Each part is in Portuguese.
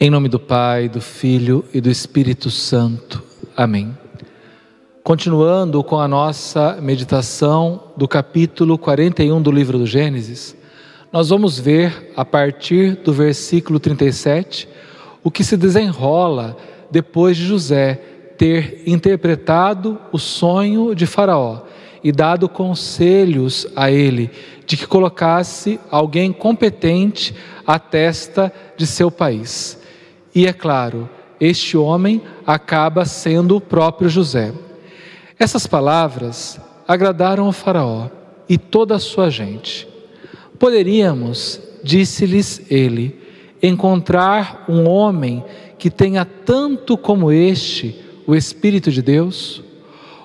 Em nome do Pai, do Filho e do Espírito Santo. Amém. Continuando com a nossa meditação do capítulo 41 do livro do Gênesis, nós vamos ver, a partir do versículo 37, o que se desenrola depois de José ter interpretado o sonho de Faraó e dado conselhos a ele de que colocasse alguém competente à testa de seu país. E é claro, este homem acaba sendo o próprio José. Essas palavras agradaram ao Faraó e toda a sua gente. Poderíamos, disse-lhes ele, encontrar um homem que tenha tanto como este o Espírito de Deus?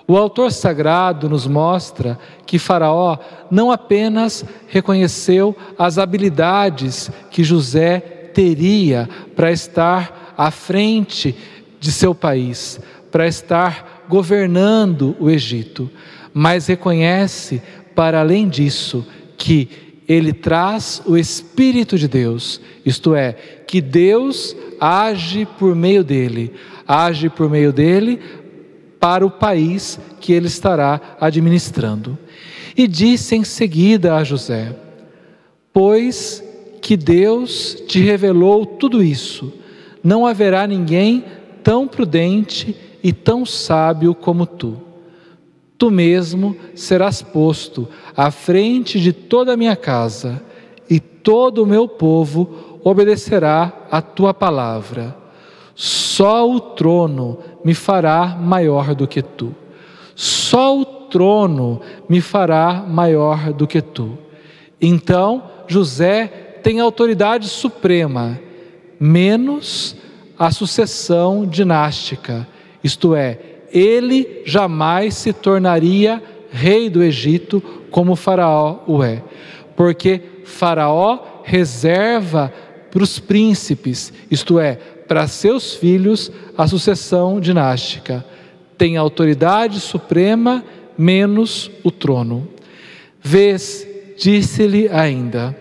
O autor sagrado nos mostra que Faraó não apenas reconheceu as habilidades que José teria para estar à frente de seu país, para estar governando o Egito, mas reconhece, para além disso, que ele traz o Espírito de Deus, isto é, que Deus age por meio dele para o país que ele estará administrando. E disse em seguida a José: pois que Deus te revelou tudo isso, não haverá ninguém tão prudente e tão sábio como tu. Tu mesmo serás posto à frente de toda a minha casa, e todo o meu povo obedecerá à tua palavra. Só o trono me fará maior do que tu. Só o trono me fará maior do que tu. Então José tem autoridade suprema, menos a sucessão dinástica, isto é, ele jamais se tornaria rei do Egito como Faraó o é, porque Faraó reserva para os príncipes, isto é, para seus filhos, a sucessão dinástica. Tem autoridade suprema, menos o trono. Vês, disse-lhe ainda: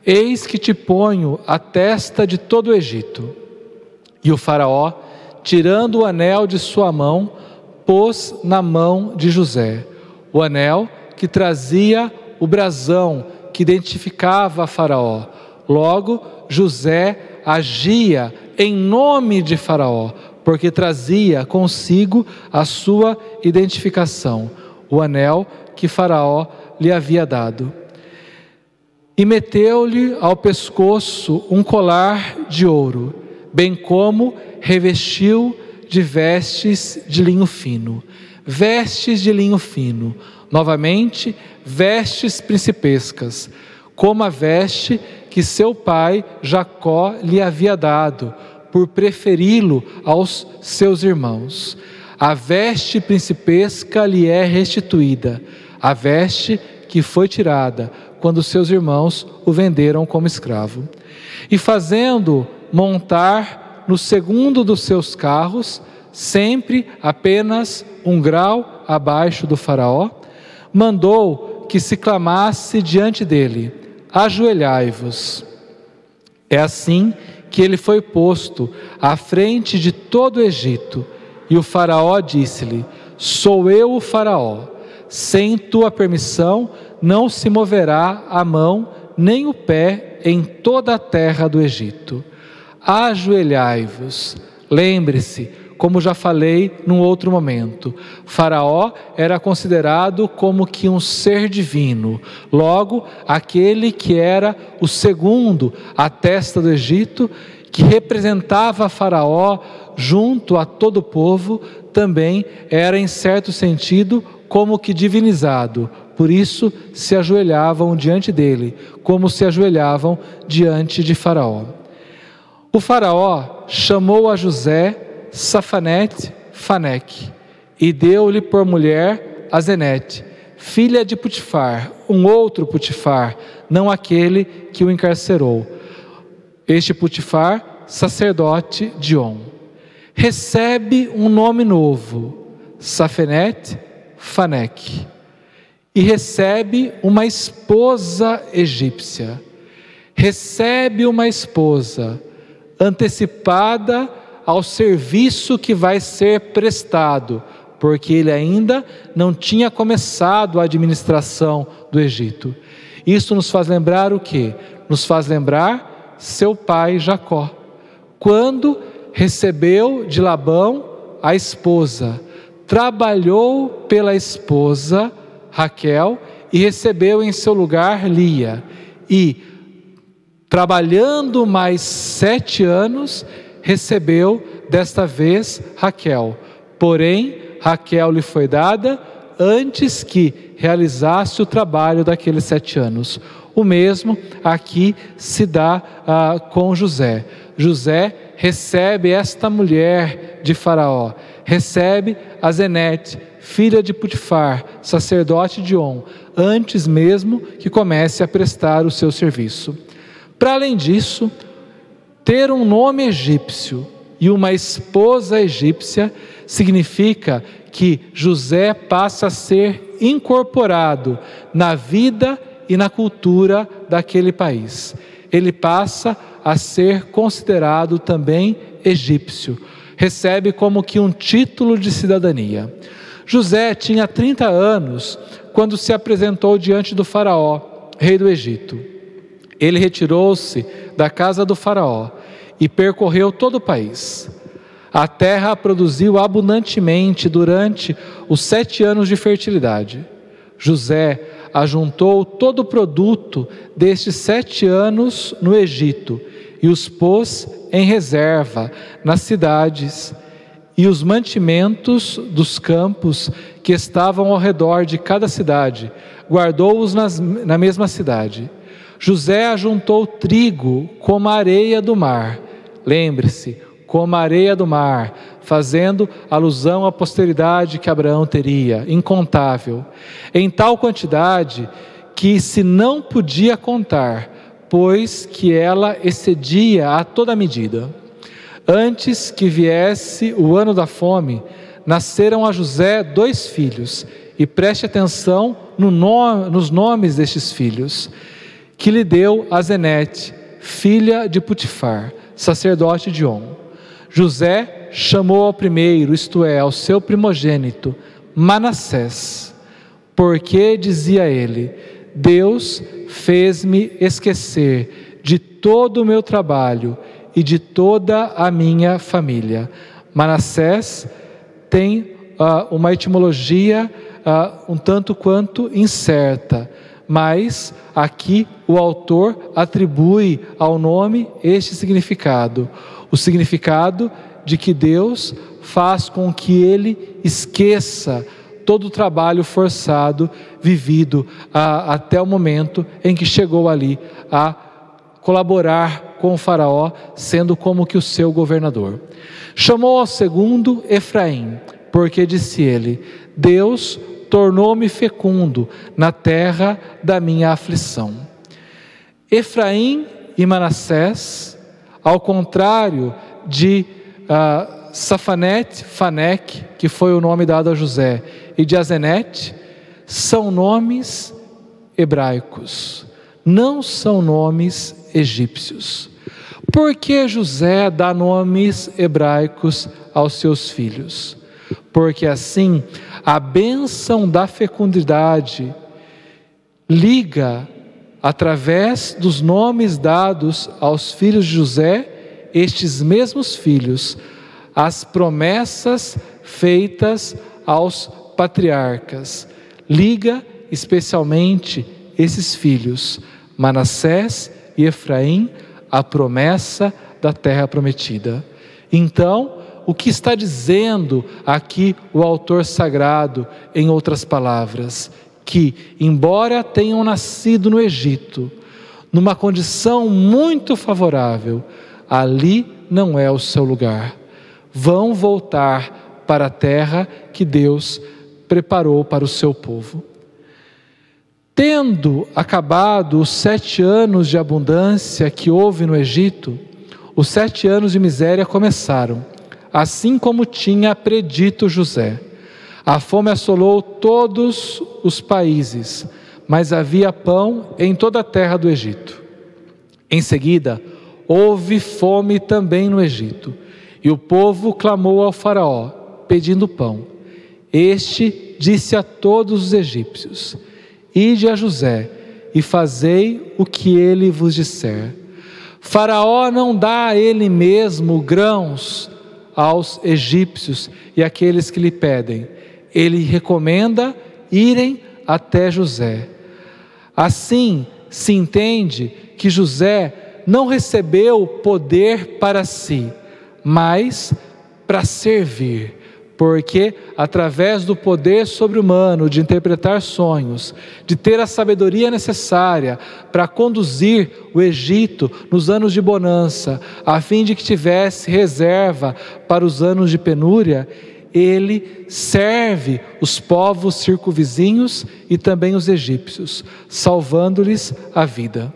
eis que te ponho à testa de todo o Egito. E o Faraó, tirando o anel de sua mão, pôs na mão de José, o anel que trazia o brasão que identificava a Faraó. Logo, José agia em nome de Faraó, porque trazia consigo a sua identificação, o anel que Faraó lhe havia dado. E meteu-lhe ao pescoço um colar de ouro, bem como revestiu de vestes de linho fino. Vestes de linho fino, novamente vestes principescas, como a veste que seu pai Jacó lhe havia dado, por preferi-lo aos seus irmãos. A veste principesca lhe é restituída, a veste que foi tirada quando seus irmãos o venderam como escravo. E fazendo montar no segundo dos seus carros, sempre apenas um grau abaixo do Faraó, mandou que se clamasse diante dele: ajoelhai-vos. É assim que ele foi posto à frente de todo o Egito. E o Faraó disse-lhe: sou eu o Faraó, sem tua permissão não se moverá a mão nem o pé em toda a terra do Egito. Ajoelhai-vos. Lembre-se, como já falei num outro momento, Faraó era considerado como que um ser divino, logo aquele que era o segundo à testa do Egito, que representava Faraó junto a todo o povo, também era em certo sentido como que divinizado. Por isso se ajoelhavam diante dele, como se ajoelhavam diante de Faraó. O Faraó chamou a José Safanete Faneque e deu-lhe por mulher a Zenete, filha de Putifar, um outro Putifar, não aquele que o encarcerou. Este Putifar, sacerdote de On. Recebe um nome novo, Safenete Faneque, e recebe uma esposa egípcia. Recebe uma esposa, antecipada ao serviço que vai ser prestado, porque ele ainda não tinha começado a administração do Egito. Isso nos faz lembrar o quê? Nos faz lembrar seu pai Jacó, quando recebeu de Labão a esposa, trabalhou pela esposa Raquel e recebeu em seu lugar Lia, e trabalhando mais 7 anos, recebeu desta vez Raquel. Porém, Raquel lhe foi dada antes que realizasse o trabalho daqueles 7 anos. O mesmo aqui se dá com José. José recebe esta mulher de Faraó, recebe a Zenete, filha de Potifar, sacerdote de On, antes mesmo que comece a prestar o seu serviço. Para além disso, ter um nome egípcio e uma esposa egípcia significa que José passa a ser incorporado na vida e na cultura daquele país. Ele passa a ser considerado também egípcio. Recebe como que um título de cidadania. José tinha 30 anos quando se apresentou diante do faraó, rei do Egito. Ele retirou-se da casa do faraó e percorreu todo o país. A terra produziu abundantemente durante os 7 anos de fertilidade. José ajuntou todo o produto destes 7 anos no Egito e os pôs em reserva nas cidades e os mantimentos dos campos que estavam ao redor de cada cidade, guardou-os na mesma cidade. José ajuntou trigo como a areia do mar. Lembre-se, como a areia do mar, fazendo alusão à posteridade que Abraão teria, incontável, em tal quantidade que se não podia contar, pois que ela excedia a toda medida. Antes que viesse o ano da fome, nasceram a José 2 filhos, e preste atenção nos nomes destes filhos, que lhe deu a Zenete, filha de Potifar, sacerdote de On. José chamou ao primeiro, isto é, ao seu primogênito, Manassés, porque, dizia ele, Deus fez-me esquecer de todo o meu trabalho e de toda a minha família. Manassés tem uma etimologia um tanto quanto incerta, mas aqui o autor atribui ao nome este significado, o significado de que Deus faz com que ele esqueça todo o trabalho forçado vivido até o momento em que chegou ali a colaborar com o faraó, sendo como que o seu governador. Chamou ao segundo Efraim, porque disse ele, Deus tornou-me fecundo na terra da minha aflição. Efraim e Manassés, ao contrário de Safanete, Faneque, que foi o nome dado a José, e de Azenete, são nomes hebraicos, não são nomes egípcios. Por que José dá nomes hebraicos aos seus filhos? Porque assim, a bênção da fecundidade liga, através dos nomes dados aos filhos de José, estes mesmos filhos, as promessas feitas aos patriarcas. Liga especialmente esses filhos, Manassés e Efraim, à promessa da terra prometida. Então, o que está dizendo aqui o autor sagrado, em outras palavras? Que, embora tenham nascido no Egito, numa condição muito favorável, ali não é o seu lugar. Vão voltar para a terra que Deus preparou para o seu povo. Tendo acabado os 7 anos de abundância que houve no Egito, os 7 anos de miséria começaram, assim como tinha predito José. A fome assolou todos os países, mas havia pão em toda a terra do Egito. Em seguida, houve fome também no Egito, e o povo clamou ao faraó, pedindo pão. Este disse a todos os egípcios: ide a José e fazei o que ele vos disser. Faraó não dá a ele mesmo grãos aos egípcios e àqueles que lhe pedem. Ele recomenda irem até José. Assim se entende que José não recebeu poder para si, mas para servir, porque através do poder sobre-humano de interpretar sonhos, de ter a sabedoria necessária para conduzir o Egito nos anos de bonança, a fim de que tivesse reserva para os anos de penúria, ele serve os povos circunvizinhos e também os egípcios, salvando-lhes a vida.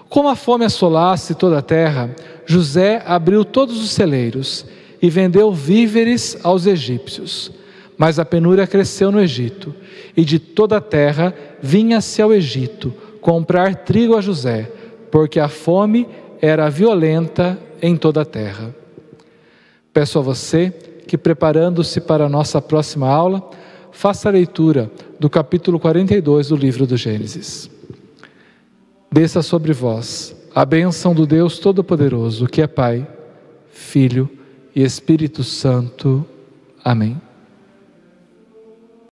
Como a fome assolasse toda a terra, José abriu todos os celeiros e vendeu víveres aos egípcios. Mas a penúria cresceu no Egito, e de toda a terra vinha-se ao Egito comprar trigo a José, porque a fome era violenta em toda a terra. Peço a você que, preparando-se para a nossa próxima aula, faça a leitura do capítulo 42 do livro do Gênesis. Desça sobre vós a bênção do Deus Todo-Poderoso, que é Pai, Filho e Espírito Santo. Amém.